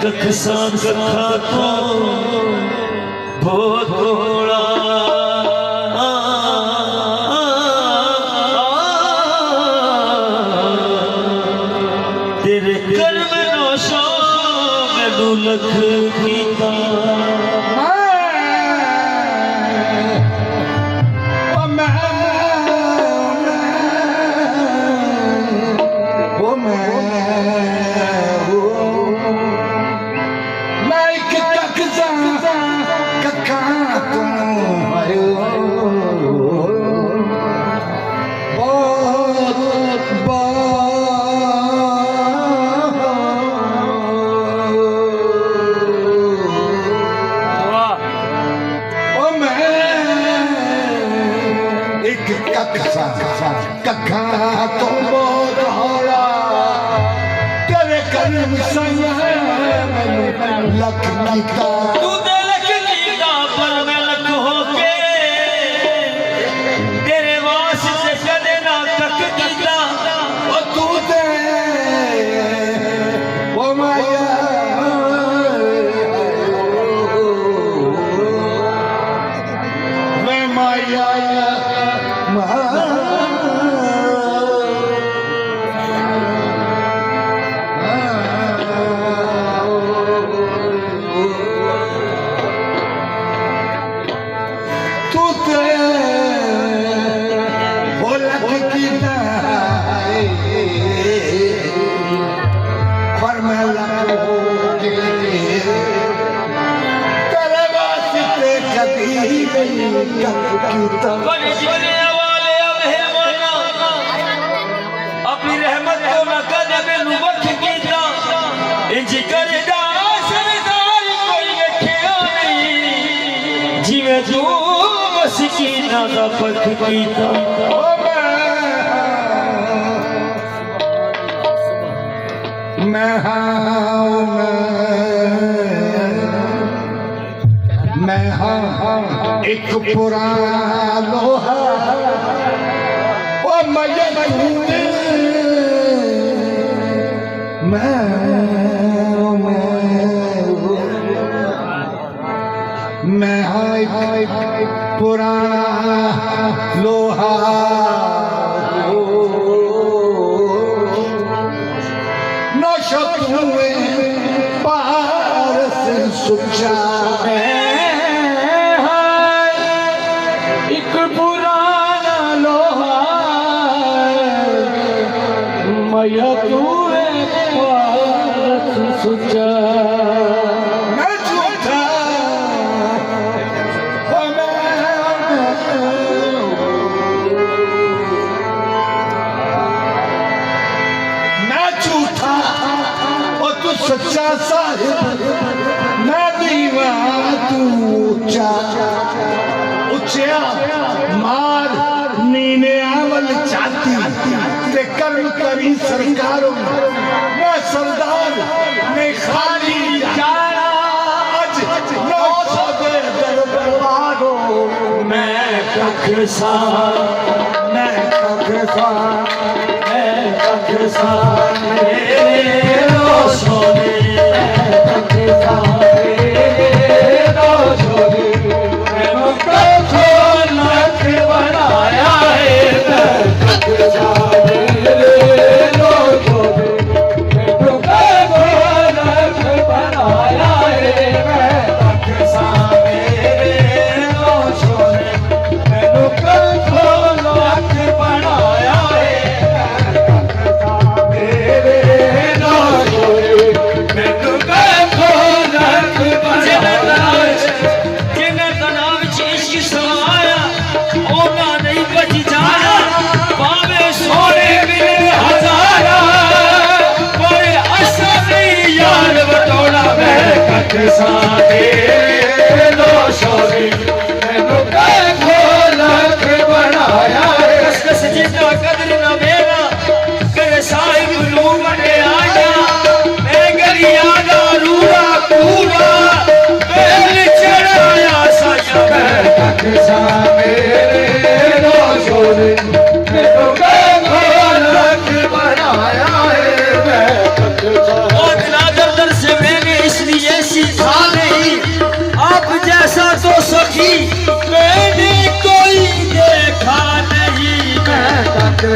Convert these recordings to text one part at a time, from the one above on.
कखसा कखा तो बहुत थोड़ा तेरे कर में नौशो में दुलख कीता कखा तुम बोला तेरे कर्म संग लख कीता तू दे लख कीता पर मैं लख होके तेरे वास्ते कदे ना कख कीता ओ तू दे ओ माया मैं माया अपनी रहमत को न कदे मैनू बख्श कीता इंज करदा सरदार कोई वेखिया नहीं जिवें तू मस्कीना दा पख कीता मैं एक पुराना लोहा ओ मैं एक पुराना लोहा नौशो तुम्हें पार से सुचा मैं झूठा मैं झूठा और तू सच्चा साहिब मैं दीवा तू ऊंचा ऊंचा मार नीने आवल चाहती ते कर्म करी सरकारों मैं सरदार ने खाली जाना आज नौशो दे दरबारों मैं कखसा मेरे नौशो ने कखसा मैनू कखो लख बनाया है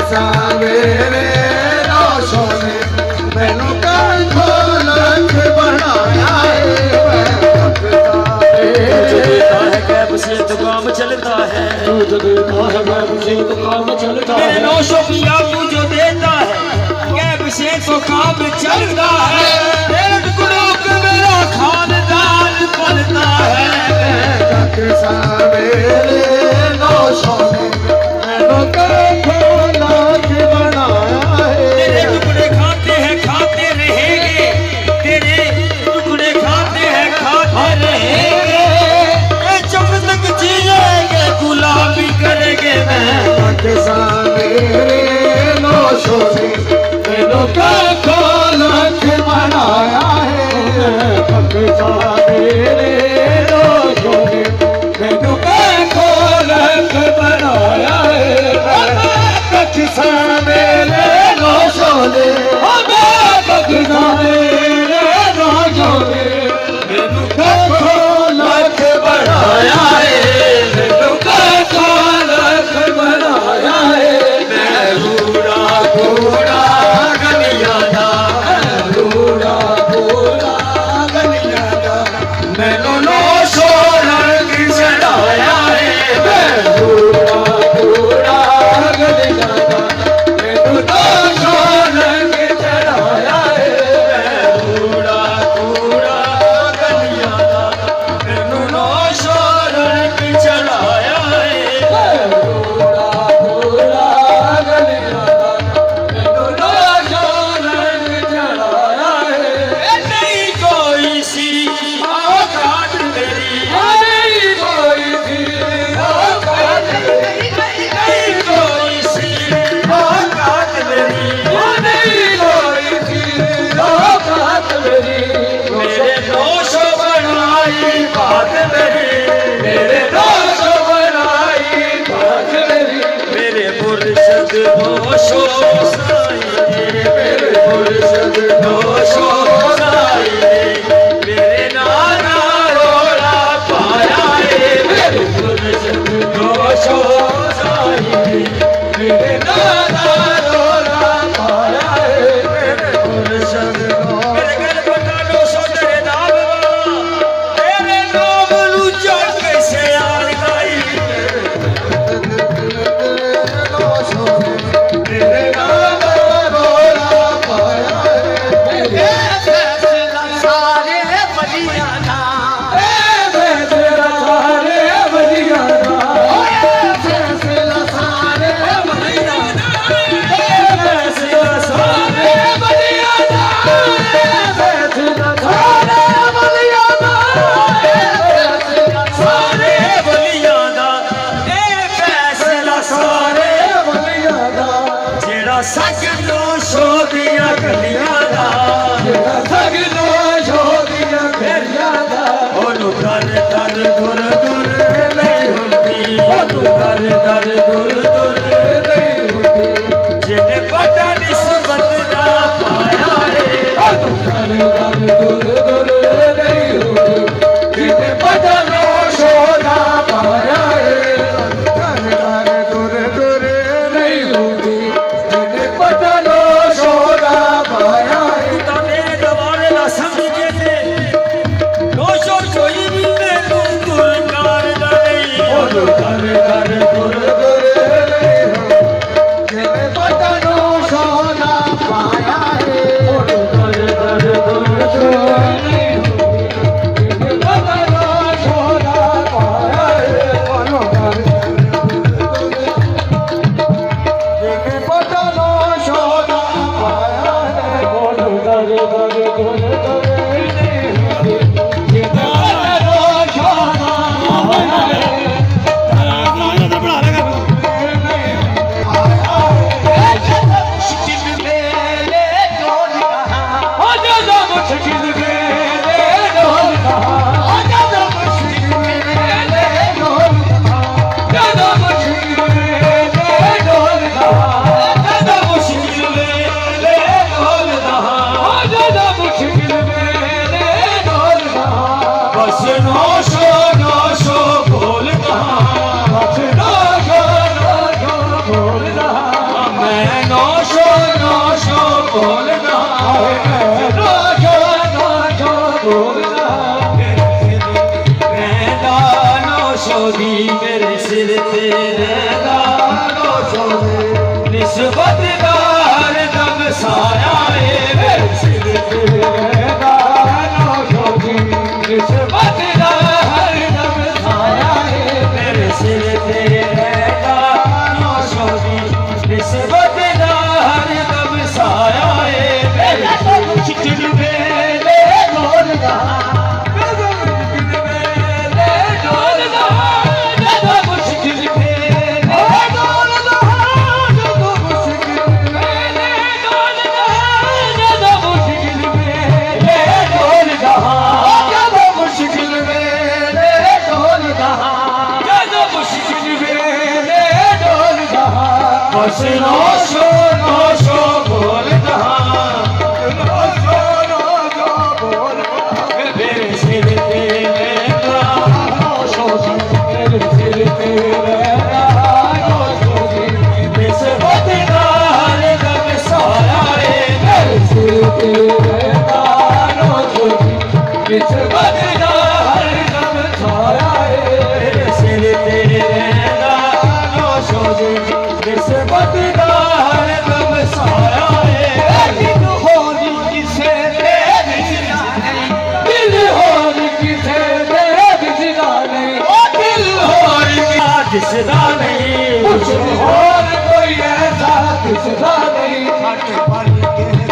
सवेरे रोशो ने मैनू कंठों लख बनाया जो देता है गैब से तो काम चलता है, जो देता है गैब से तो काम चलता है। मेरे नौशों की आबू जो देता है गैब से तो काम चलता है। तेरे टुकड़ों पे मेरा खानदान पलता है। सवेरे रोशो ने मैनू कंठों लख बनाया तेरे टुकड़े खाते रहेंगे, तेरे टुकड़े खाते रहेंगे, जब तक जिएंगे गुलामी करेंगे। सवेरे रोशो ने मैनू कंठों लख बनाया है। सवेरे रोशो ने मैनू कंठों लख बनाया है। सवेरे रोशो ने सवेरे रोशो ने मैनू कंठों लख बनाया है। मैनू कंठों लख बनाया है। मैं रूड़ा रूड़ा गलियां दा, रूड़ा रूड़ा गलियां दा मैनू नौशो रंग चढ़ाया है। मैं रूड़ा रूड़ा गलियां दा मैनू नौशो रंग चढ़ाया है। मैं रूड़ा रूड़ा गलियां दा मैनू नौशो रंग चढ़ाया है। रूड़ा रूड़ा गलियां दा मैनू नौशो रंग चढ़ाया है। नहीं कोई सी औकात मेरी, नहीं कोई थी औकात मेरी, नहीं कोई सी औकात मेरी, नहीं कोई थी औकात मेरी। मेरे नौशो बनाई बात मेरी, मेरे नौशो बनाई बात मेरी। मेरे मुर्शद नौशो साई, मेरे मुर्शद नौशो साई, मेरे नाना रोला पाया है। मेरे मुर्शद नौशो साई, मेरे नाना रोला पाया है। मेरे मुर्शद मेरे गल बता नौशो तेरे नाम वाला, तेरे नाम नू चढ़ कैसे आन गई। नौशो ने मेरे नाना रोला पाया है। सारे बलिया ना फैसला सारे बलिया दा, फैसला सारे बलिया दा, फैसला सारे बलिया दा, फैसला सारे बलिया दा, फैसला सारे बलिया दा ए फैसला सारे बलिया दा। जेड़ा सच नौशो दिया गलियां दा, जेड़ा सगनो छोड़िया गलियां दा, ओनू दर दर दुर दुर नहीं हुंदी, ओनू दर दर दुर दुर नहीं हुंदी। जिन्हें पता निस्बत दा पाया है। दर दर दुर दुर नहीं हुंदी, जिन्हें पता नौशो ना पाया है। दर दर दुर दुर नहीं हुंदी, जिन्हें पता नौशो ना पाया है। तो मेरे दवारे दा समझे थे नौशो कोई भी मैनू दुरकार दा नहीं। दर दर दुर दुर नहीं हुंदी, जिन्हें पता नौशो ना पाया है। दर दर दुर दुर नहीं हुंदी, जिन्हें पता नौशो ना पाया है। जिन्हें पता नौशो ना पाया है। दर दर दुर दुर नहीं हुंदी, जिन्हें पता नौशो ना पाया है। मुश्किल मेरे ढोल कहा, आजा मुश्किल मेरे ढोल कहा, आजा मुश्किल मेरे ढोल कहा, आजा मुश्किल मेरे ढोल कहा, आजा मुश्किल मेरे ढोल कहा, आजा मुश्किल मेरे रहेगा नौशो में निस्बत दार दम साया मेरे सिर पे रहेगा नौशो की निस्बत दार दम साया है मेरे सिर पे रहेगा नौशो की निस्बत दार दम साया मेरे चिट्ठी में ले ढोल रहा बस नौशो नौशो बोल रहा मेरे सिर पे रहेगा नौशो की मेरे सिर पे रहेगा नौशो की निस्बत दार दम साया मेरे सिर पे रहेगा नौशो की निस्बत दार दम साया है मेरे सिर पे रहेगा नौशो की निस्बत दार दम साया दिल होली किसे तेरी दिल होली किसे तेरी जिदा नहीं दिल होली जिसदा नहीं कुछ और कोई ऐसा किसदा नहीं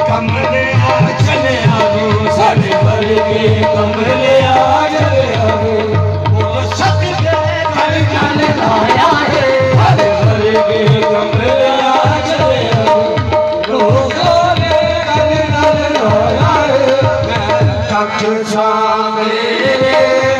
कमरे आ चले आगे सारे भर के कमरे आ चले आगे वो सत के घर जाने आया है सारे भर के कमरे आ चले आगे लोगों ने गल गल रोया है तक सामने